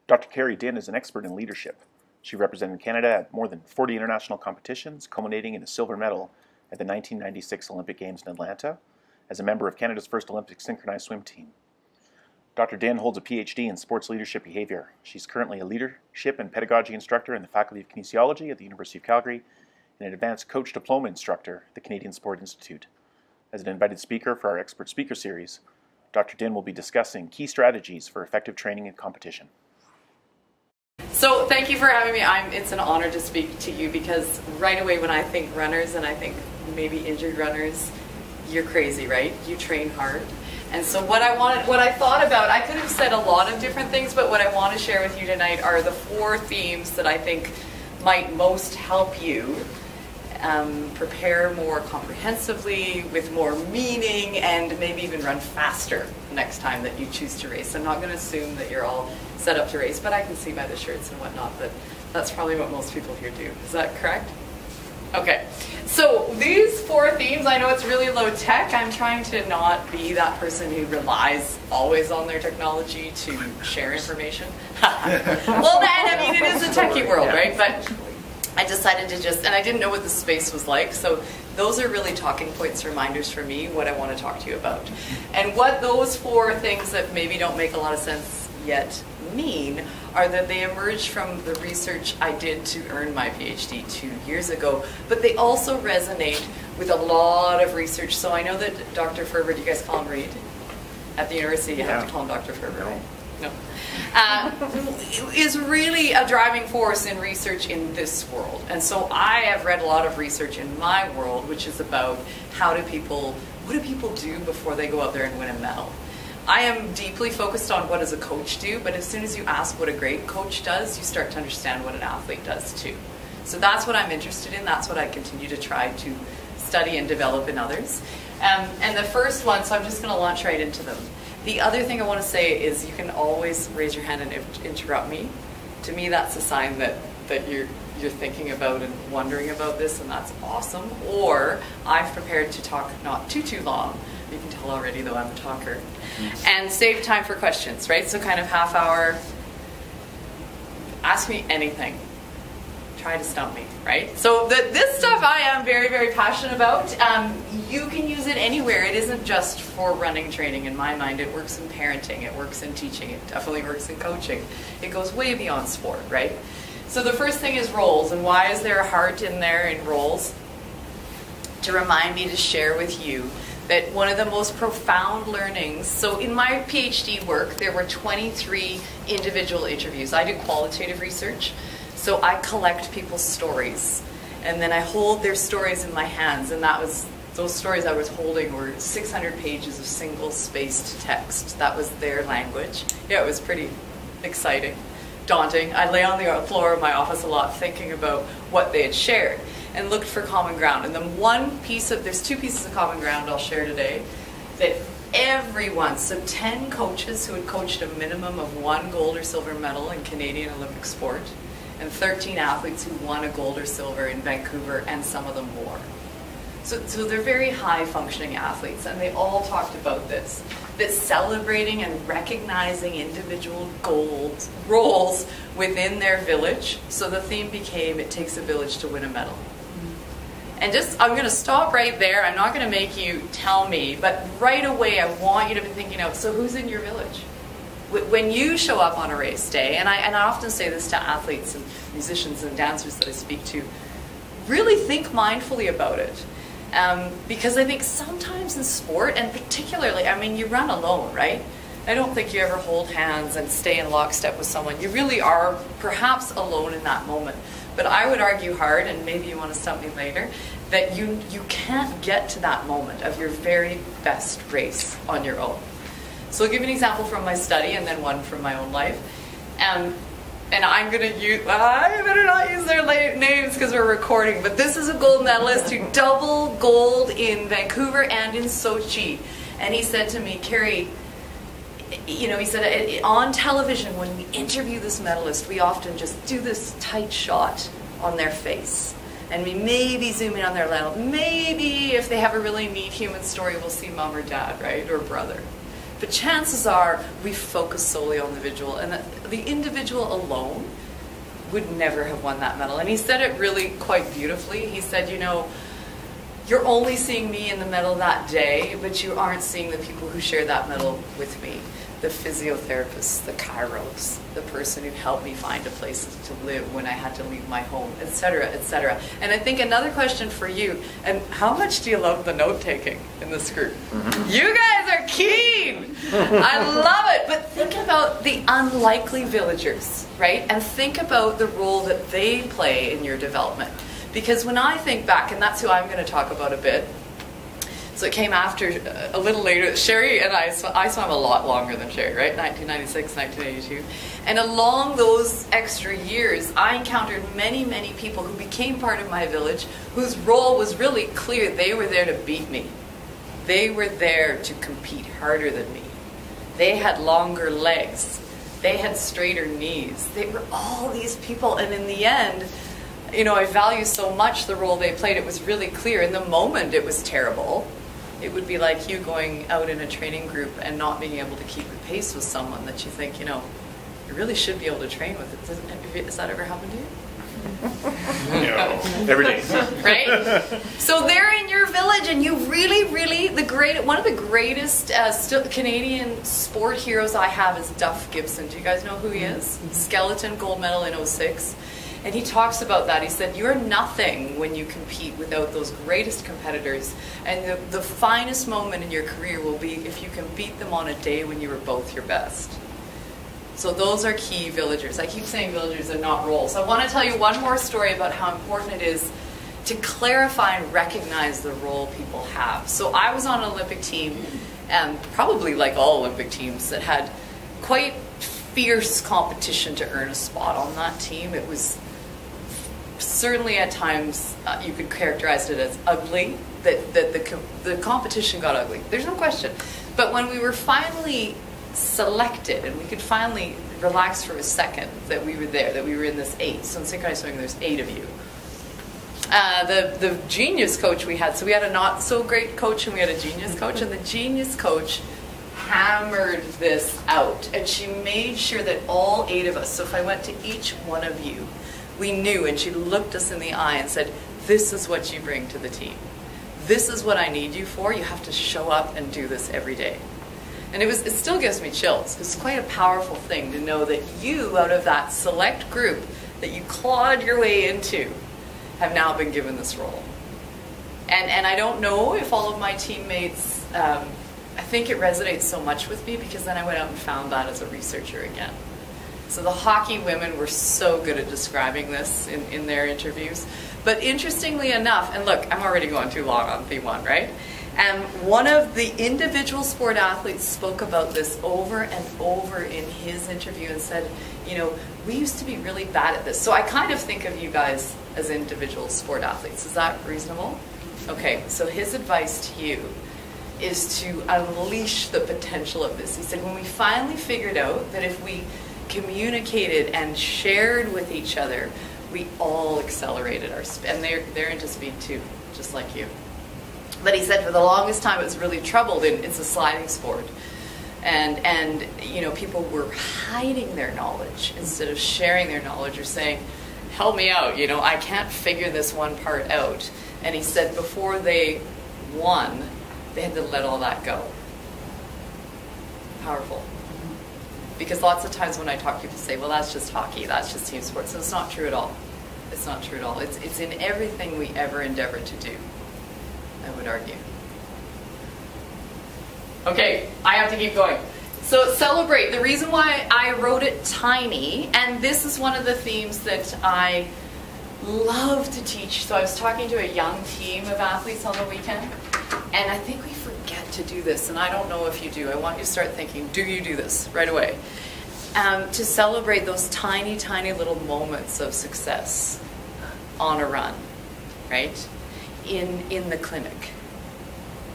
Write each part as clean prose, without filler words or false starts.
Dr. Cari Din is an expert in leadership. She represented Canada at more than 40 international competitions, culminating in a silver medal at the 1996 Olympic Games in Atlanta as a member of Canada's first Olympic synchronized swim team. Dr. Din holds a PhD in sports leadership behavior. She's currently a leadership and pedagogy instructor in the Faculty of Kinesiology at the University of Calgary and an advanced coach diploma instructor at the Canadian Sport Institute. As an invited speaker for our expert speaker series, Dr. Din will be discussing key strategies for effective training and competition. So thank you for having me. It's an honor to speak to you because right away when I think runners and I think maybe injured runners, you're crazy, right? You train hard. And so what I thought about, I could have said a lot of different things, but what I want to share with you tonight are the 4 themes that I think might most help you prepare more comprehensively, with more meaning, and maybe even run faster next time that you choose to race. I'm not going to assume that you're all set up to race, but I can see by the shirts and whatnot that that's probably what most people here do. Is that correct? Okay, so these 4 themes, I know it's really low tech. I'm trying to not be that person who relies always on their technology to share information. Well then, I mean, it is a techie world, right? But I decided to just, and I didn't know what the space was like, so those are really talking points, reminders for me, what I want to talk to you about. And what those 4 things that maybe don't make a lot of sense yet mean are that they emerged from the research I did to earn my PhD 2 years ago, but they also resonate with a lot of research. So I know that Dr. Ferber, do you guys call him Reed? At the university, you have to call him Dr. Ferber, right? No. Is really a driving force in research in this world. And so I have read a lot of research in my world, which is about what do people do before they go out there and win a medal. I am deeply focused on what does a coach do, but as soon as you ask what a great coach does, you start to understand what an athlete does too. So that's what I'm interested in. That's what I continue to try to study and develop in others. And the first one, so I'm just going to launch right into them. The other thing I want to say is you can always raise your hand and interrupt me. To me, that's a sign that you're thinking about and wondering about this, and that's awesome. Or I've prepared to talk not too long. You can tell already, though, I'm a talker. And save time for questions, right? So kind of half hour, ask me anything. Try to stump me, right? So this stuff I am very, very passionate about. You can use it anywhere. It isn't just for running training in my mind. It works in parenting. It works in teaching. It definitely works in coaching. It goes way beyond sport, right? So the first thing is roles. And why is there a heart in there in roles? To remind me to share with you that one of the most profound learnings, so in my PhD work, there were 23 individual interviews. I do qualitative research, so I collect people's stories, and then I hold their stories in my hands, and those stories I was holding were 600 pages of single-spaced text. That was their language. Yeah, it was pretty exciting, daunting. I lay on the floor of my office a lot thinking about what they had shared and looked for common ground. And then there's 2 pieces of common ground I'll share today that everyone, so 10 coaches who had coached a minimum of 1 gold or silver medal in Canadian Olympic sport, and 13 athletes who won a gold or silver in Vancouver, and some of them more. So they're very high functioning athletes, and they all talked about this, that celebrating and recognizing individual roles within their village. So the theme became, it takes a village to win a medal. And I'm going to stop right there. I'm not going to make you tell me, but right away I want you to be thinking out, so who's in your village? When you show up on a race day, and I often say this to athletes and musicians and dancers that I speak to, really think mindfully about it. Because I think sometimes in sport, and particularly, I mean, you run alone, right? I don't think you ever hold hands and stay in lockstep with someone. You really are perhaps alone in that moment. But I would argue hard, and maybe you want to stump me later, that you can't get to that moment of your very best race on your own. So I'll give you an example from my study and then one from my own life. And I'm going to use, I better not use their names because we're recording, but this is a gold medalist who double gold in Vancouver and in Sochi. And he said to me, Cari, you know, he said, on television, when we interview this medalist, we often just do this tight shot on their face. And we maybe zoom in on their level. Maybe if they have a really neat human story, we'll see mom or dad, right? Or brother. But chances are we focus solely on the individual, and the individual alone would never have won that medal. And he said it really quite beautifully. He said, you know, you're only seeing me in the medal that day, but you aren't seeing the people who share that medal with me. The physiotherapists, the chiros, the person who helped me find a place to live when I had to leave my home, etc., etc. And I think another question for you, and how much do you love the note-taking in this group? You guys are keen! I love it! But think about the unlikely villagers, right? And think about the role that they play in your development. Because when I think back, and that's who I'm going to talk about a bit, so it came after, a little later. Sherry and I swam a lot longer than Sherry, right? 1996, 1982. And along those extra years, I encountered many, many people who became part of my village, whose role was really clear. They were there to beat me. They were there to compete harder than me. They had longer legs. They had straighter knees. They were all these people, and in the end, you know, I value so much the role they played. It was really clear. In the moment, it was terrible. It would be like you going out in a training group and not being able to keep a pace with someone that you think, you know, you really should be able to train with. Has that ever happened to you? No, every day. Right? So they're in your village, and you really, really, one of the greatest Canadian sport heroes I have is Duff Gibson. Do you guys know who he is? Skeleton gold medal in 06. And he talks about that. He said, you're nothing when you compete without those greatest competitors. And the finest moment in your career will be if you can beat them on a day when you were both your best. So those are key villagers. I keep saying villagers are not roles. I want to tell you one more story about how important it is to clarify and recognize the role people have. So I was on an Olympic team, and probably like all Olympic teams, that had quite fierce competition to earn a spot on that team. It was certainly at times you could characterize it as ugly, that the competition got ugly. There's no question. But when we were finally selected and we could finally relax for a second that we were there, that we were in this 8. So in synchronized swimming, there's 8 of you. The genius coach we had, so we had a not so great coach and we had a genius coach, and the genius coach hammered this out, and she made sure that all 8 of us, so if I went to each one of you, we knew, and she looked us in the eye and said, this is what you bring to the team. This is what I need you for. You have to show up and do this every day. And it still gives me chills. It's quite a powerful thing to know that you, out of that select group that you clawed your way into, have now been given this role. And I don't know if all of my teammates, I think it resonates so much with me because then I went out and found that as a researcher again. So the hockey women were so good at describing this in their interviews. But interestingly enough, and look, I'm already going too long on theme 1, right? And one of the individual sport athletes spoke about this over and over in his interview and said, you know, we used to be really bad at this. So I kind of think of you guys as individual sport athletes. Is that reasonable? Okay, so his advice to you is to unleash the potential of this. He said, when we finally figured out that if we communicated and shared with each other, we all accelerated our speed. And they're into speed too, just like you. But he said for the longest time it was really troubled. It's a sliding sport. And you know, people were hiding their knowledge instead of sharing their knowledge or saying, help me out, you know, I can't figure this one part out. And he said before they won, they had to let all that go. Powerful. Because lots of times when I talk, people say, well, that's just hockey, that's just team sports. And it's not true at all. It's not true at all. It's in everything we ever endeavor to do, I would argue. Okay, I have to keep going. So celebrate. The reason why I wrote it tiny, and this is one of the themes that I love to teach. So I was talking to a young team of athletes on the weekend, and I think we forget to do this, and I don't know if you do. I want you to start thinking, do you do this right away? To celebrate those tiny, tiny little moments of success on a run, right? In the clinic,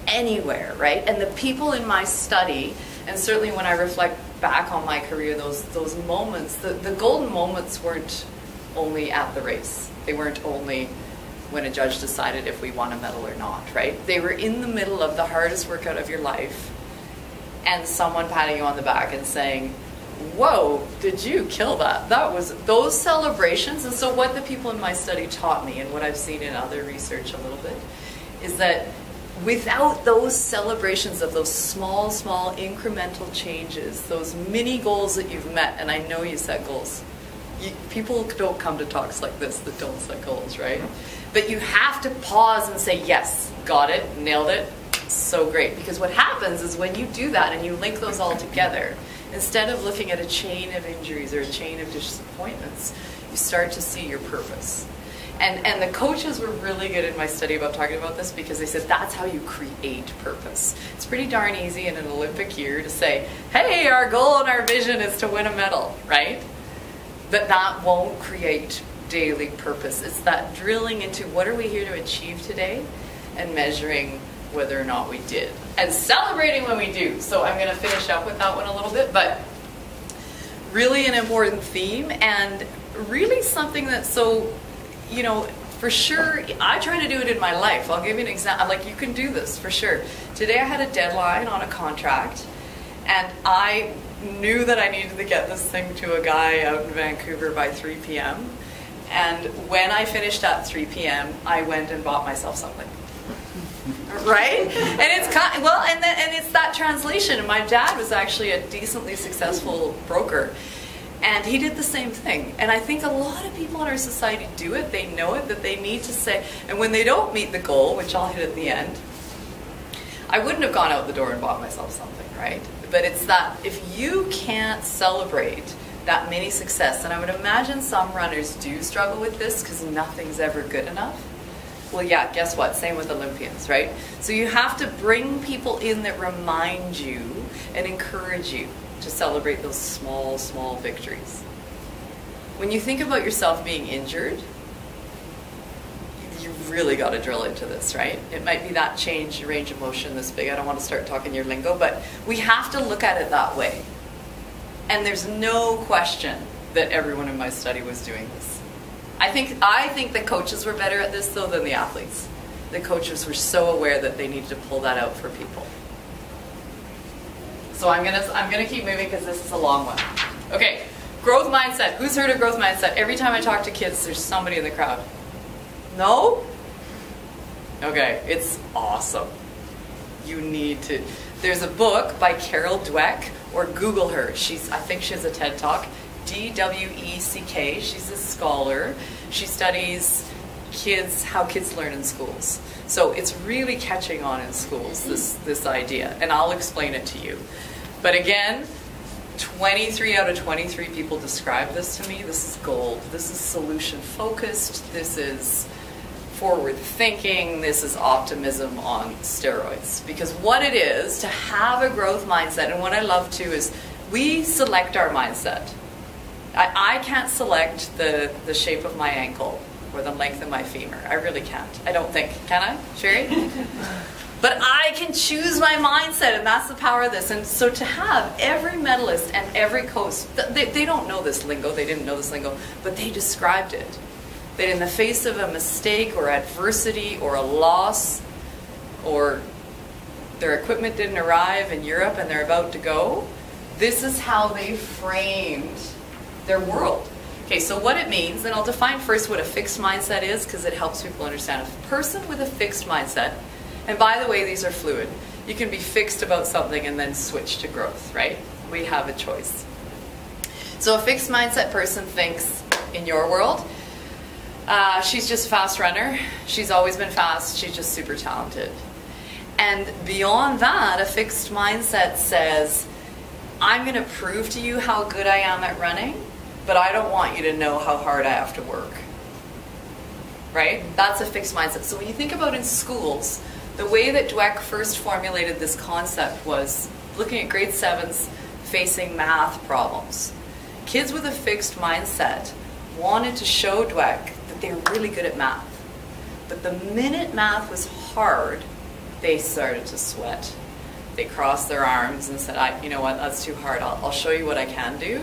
anywhere, right? And the people in my study, and certainly when I reflect back on my career, those moments, the golden moments weren't only at the race. They weren't only when a judge decided if we won a medal or not, right? They were in the middle of the hardest workout of your life, and someone patting you on the back and saying, whoa, did you kill that? That was those celebrations. And so what the people in my study taught me, and what I've seen in other research a little bit, is that without those celebrations of those small incremental changes, those mini goals that you've met, and I know you set goals. People don't come to talks like this that don't set goals, right? But you have to pause and say, yes, got it, nailed it, so great. Because what happens is when you do that and you link those all together, instead of looking at a chain of injuries or a chain of disappointments, you start to see your purpose. And the coaches were really good in my study about talking about this, because they said that's how you create purpose. It's pretty darn easy in an Olympic year to say, hey, our goal and our vision is to win a medal, right? But that won't create daily purpose. It's that drilling into what are we here to achieve today and measuring whether or not we did. And celebrating when we do. So I'm going to finish up with that one a little bit, but really an important theme, and really something that's so, you know, for sure, I try to do it in my life. I'll give you an example. Like, you can do this for sure. Today I had a deadline on a contract, and I knew that I needed to get this thing to a guy out in Vancouver by 3 p.m. And when I finished at 3 p.m., I went and bought myself something. Right? And it's well, and it's that translation. And my dad was actually a decently successful broker, and he did the same thing. And I think a lot of people in our society do it. They know it, that they need to say, and when they don't meet the goal, which I'll hit at the end, I wouldn't have gone out the door and bought myself something, right? But it's that if you can't celebrate that mini success, and I would imagine some runners do struggle with this because nothing's ever good enough. Well, yeah, guess what? Same with Olympians, right? So you have to bring people in that remind you and encourage you to celebrate those small victories. When you think about yourself being injured, you've really got to drill into this, right? It might be that change, your range of motion this big. I don't want to start talking your lingo, but we have to look at it that way. And there's no question that everyone in my study was doing this. I think the coaches were better at this, though, than the athletes. The coaches were so aware that they needed to pull that out for people. So I'm gonna keep moving because this is a long one. Okay, growth mindset. Who's heard of growth mindset? Every time I talk to kids, there's somebody in the crowd. No? Okay, it's awesome. You need to. There's a book by Carol Dweck, or Google her. I think she has a TED Talk. D-W-E-C-K. She's a scholar. She studies how kids learn in schools. So it's really catching on in schools, this idea. And I'll explain it to you. But again, 23 out of 23 people describe this to me. This is gold. This is solution focused. This is forward thinking. This is optimism on steroids. Because what it is to have a growth mindset, and what I love too is we select our mindset. I can't select the shape of my ankle or the length of my femur. I really can't. I don't think. Can I, Sherry? But I can choose my mindset, and that's the power of this. And so to have every medalist and every coach, they don't know this lingo, they didn't know this lingo, but they described it. That in the face of a mistake or adversity or a loss, or their equipment didn't arrive in Europe and they're about to go, this is how they framed their world. Okay, so what it means, and I'll define first what a fixed mindset is, because it helps people understand. A person with a fixed mindset, and by the way, these are fluid. You can be fixed about something and then switch to growth, right? We have a choice. So a fixed mindset person thinks, in your world, she's just a fast runner. She's always been fast. She's just super talented. And beyond that, a fixed mindset says, I'm going to prove to you how good I am at running, but I don't want you to know how hard I have to work. Right? That's a fixed mindset. So when you think about in schools, the way that Dweck first formulated this concept was looking at grade 7s facing math problems. Kids with a fixed mindset wanted to show Dweck that they were really good at math. But the minute math was hard, they started to sweat. They crossed their arms and said, you know what, that's too hard. I'll show you what I can do,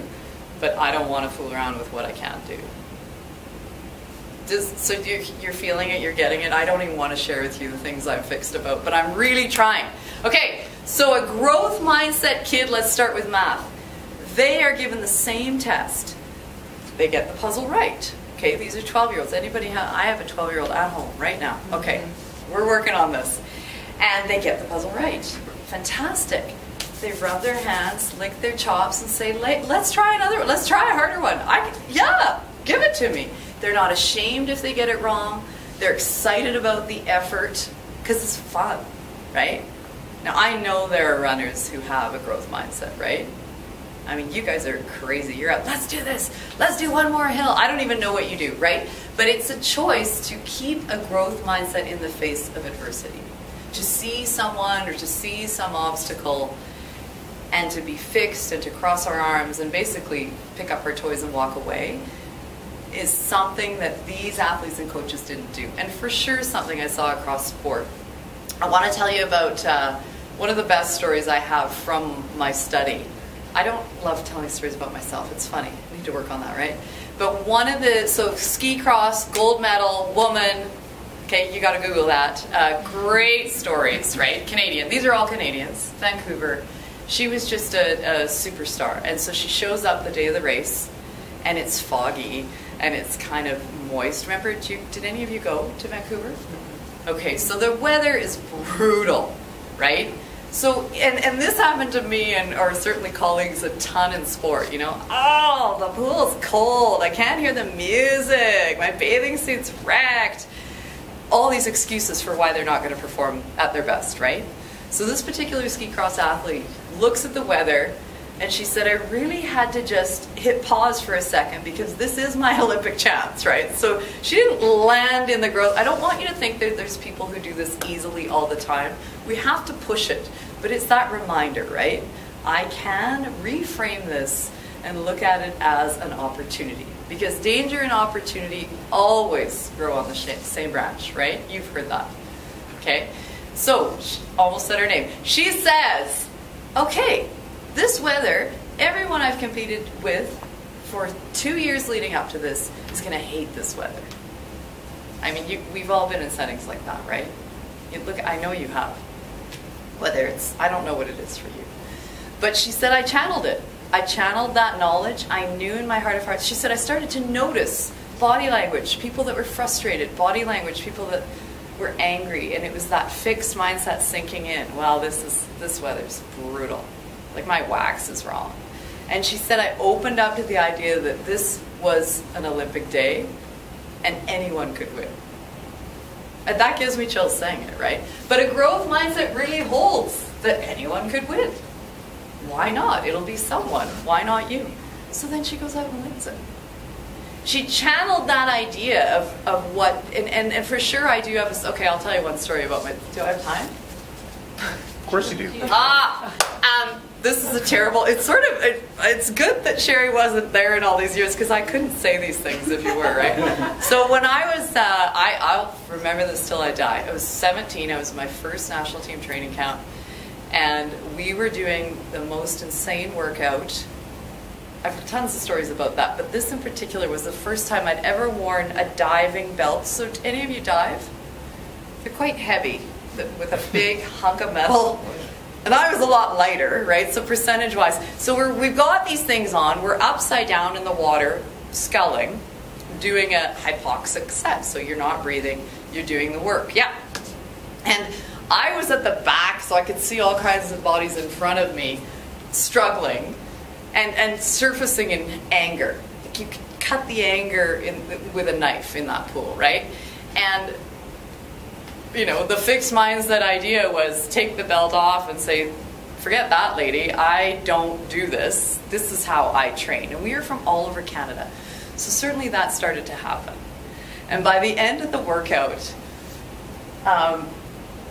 but I don't want to fool around with what I can't do. So you're feeling it, you're getting it. I don't even want to share with you the things I'm fixed about, but I'm really trying. Okay, So a growth mindset kid, let's start with math. They are given the same test. They get the puzzle right. Okay, these are 12-year-olds. Anybody I have a 12-year-old at home right now. Okay, we're working on this. And they get the puzzle right. Fantastic. They rub their hands, lick their chops, and say, let's try another one. Let's try a harder one. Yeah, give it to me. They're not ashamed if they get it wrong. They're excited about the effort because it's fun, right? Now, I know there are runners who have a growth mindset, right? I mean, you guys are crazy. You're up, let's do this. Let's do one more hill. I don't even know what you do, right? But it's a choice to keep a growth mindset in the face of adversity. To see someone or to see some obstacle and to be fixed and to cross our arms and basically pick up our toys and walk away is something that these athletes and coaches didn't do. And for sure something I saw across sport. I want to tell you about one of the best stories I have from my study. I don't love telling stories about myself. It's funny. I need to work on that, right? But so ski cross, gold medal, woman. Okay, you got to Google that. Great stories, right? Canadian. These are all Canadians. Vancouver. She was just a superstar. And so she shows up the day of the race, and it's foggy, and it's kind of moist. Remember, did any of you go to Vancouver? Okay, so the weather is brutal, right? So, and this happened to me or certainly colleagues a ton in sport, you know. Oh, the pool's cold. I can't hear the music. My bathing suit's wrecked. All these excuses for why they're not going to perform at their best, right? So this particular ski cross athlete looks at the weather and she said, I really had to just hit pause for a second because this is my Olympic chance, right? So she didn't land in the growth. I don't want you to think that there's people who do this easily all the time. We have to push it, but it's that reminder, right? I can reframe this and look at it as an opportunity because danger and opportunity always grow on the same branch, right? You've heard that, okay? So, almost said her name. She says, okay, this weather, everyone I've competed with for 2 years leading up to this is going to hate this weather. I mean, we've all been in settings like that, right? Look, I know you have. Whether it's, I don't know what it is for you. But she said, I channeled it. I channeled that knowledge. I knew in my heart of hearts. She said, I started to notice body language, people that were frustrated, body language, people that were angry, and it was that fixed mindset sinking in. Well, this weather's brutal. Like my wax is wrong. And she said I opened up to the idea that this was an Olympic day and anyone could win. And that gives me chills saying it, right? But a growth mindset really holds that anyone could win. Why not? It'll be someone. Why not you? So then she goes out and wins it. She channeled that idea of what, and for sure I do have okay, I'll tell you one story about do I have time? Of course you do. This is a terrible, it's good that Sherry wasn't there in all these years because I couldn't say these things if you were, right? So when I was, I'll remember this till I die. I was 17, I was my first national team training camp, and we were doing the most insane workout. I've heard tons of stories about that, but this in particular was the first time I'd ever worn a diving belt. So do any of you dive? They're quite heavy, with a big hunk of metal. And I was a lot lighter, right? So percentage-wise. So we've got these things on. We're upside down in the water, sculling, doing a hypoxic set. So you're not breathing, you're doing the work. Yeah. And I was at the back, so I could see all kinds of bodies in front of me, struggling. And surfacing in anger. Like you could cut the anger with a knife in that pool, right? And, you know, the fixed mindset idea was take the belt off and say, forget that, lady. I don't do this. This is how I train. And we are from all over Canada. So certainly that started to happen. And by the end of the workout,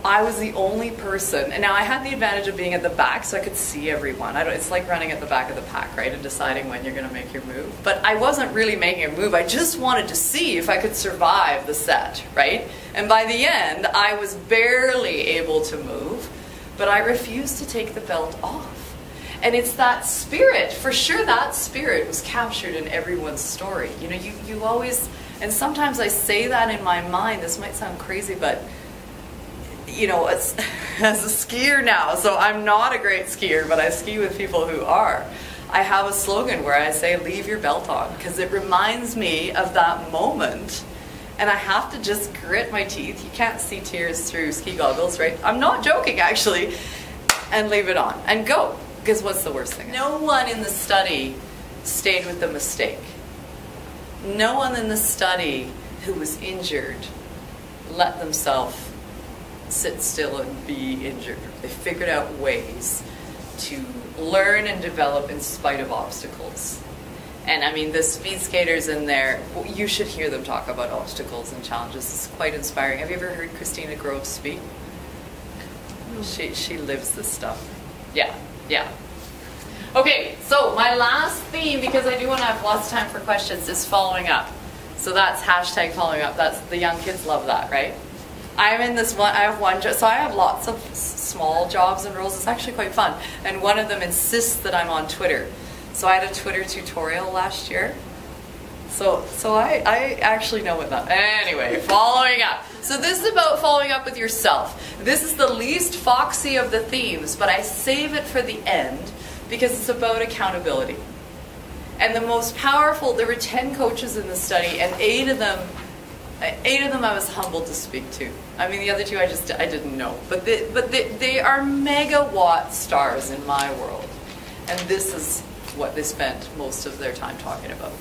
I was the only person, and now I had the advantage of being at the back so I could see everyone. It's like running at the back of the pack, right, and deciding when you're going to make your move. But I wasn't really making a move. I just wanted to see if I could survive the set, right? And by the end, I was barely able to move, but I refused to take the belt off. And it's that spirit, for sure that spirit was captured in everyone's story. You know, you always, and sometimes I say that in my mind, this might sound crazy, but you know, as a skier now, so I'm not a great skier, but I ski with people who are. I have a slogan where I say, leave your belt on, because it reminds me of that moment. And I have to just grit my teeth. You can't see tears through ski goggles, right? I'm not joking, actually. And leave it on and go. Because what's the worst thing? No one in the study stayed with the mistake. No one in the study who was injured let themselves sit still and be injured. They figured out ways to learn and develop in spite of obstacles. And I mean, the speed skaters in there, you should hear them talk about obstacles and challenges. It's quite inspiring. Have you ever heard Christina Grove speak? She lives this stuff. Yeah, yeah. Okay, so my last theme, because I do want to have lots of time for questions, is following up. So that's hashtag following up. That's, the young kids love that, right? I'm in this one, I have one job, so I have lots of small jobs and roles. It's actually quite fun. And one of them insists that I'm on Twitter. So I had a Twitter tutorial last year. So I actually know what that, anyway, following up. So this is about following up with yourself. This is the least foxy of the themes, but I save it for the end because it's about accountability. And the most powerful, there were 10 coaches in the study, and 8 of them I was humbled to speak to. I mean, the other 2 I didn't know. But they are megawatt stars in my world. And this is what they spent most of their time talking about.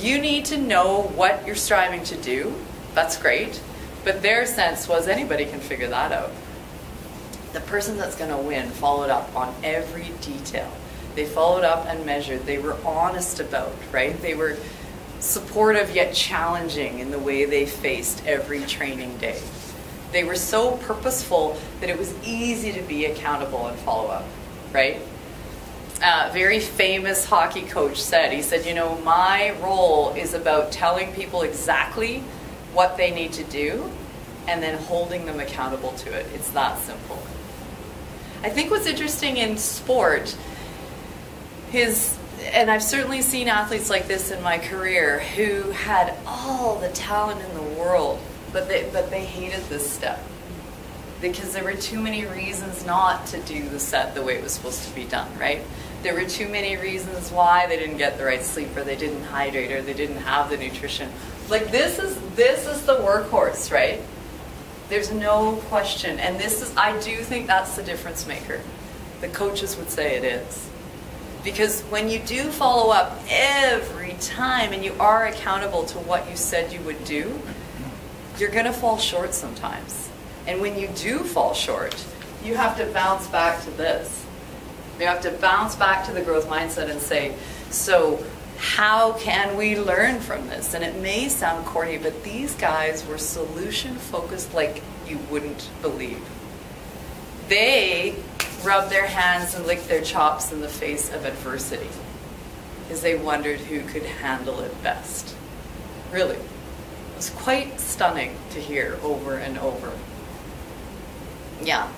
You need to know what you're striving to do. That's great. But their sense was anybody can figure that out. The person that's going to win followed up on every detail. They followed up and measured. They were honest about, right? They were supportive yet challenging in the way they faced every training day. They were so purposeful that it was easy to be accountable and follow up, right? Very famous hockey coach said, he said, you know, my role is about telling people exactly what they need to do and then holding them accountable to it. It's that simple. I think what's interesting in sport is, and I've certainly seen athletes like this in my career who had all the talent in the world, but they hated this step because there were too many reasons not to do the set the way it was supposed to be done, right? There were too many reasons why they didn't get the right sleep, or they didn't hydrate, or they didn't have the nutrition. Like this is the workhorse, right? There's no question, and this is, I do think that's the difference maker. The coaches would say it is. Because when you do follow up every time and you are accountable to what you said you would do, you're going to fall short sometimes. And when you do fall short, you have to bounce back to this. You have to bounce back to the growth mindset and say, so how can we learn from this? And it may sound corny, but these guys were solution focused like you wouldn't believe. They rubbed their hands and licked their chops in the face of adversity because they wondered who could handle it best. Really. It was quite stunning to hear over and over. Yeah.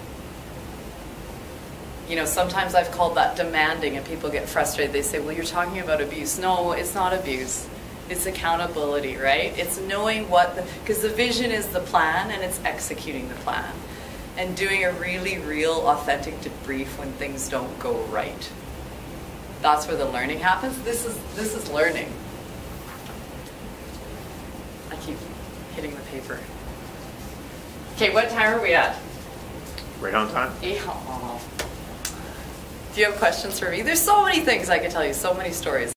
You know, sometimes I've called that demanding and people get frustrated. They say, well, you're talking about abuse. No, it's not abuse. It's accountability, right? It's knowing what, because the vision is the plan and it's executing the plan. And doing a really real, authentic debrief when things don't go right. That's where the learning happens. This is learning. I keep hitting the paper. Okay, what time are we at? Right on time. Yeah. Do you have questions for me? There's so many things I could tell you, so many stories.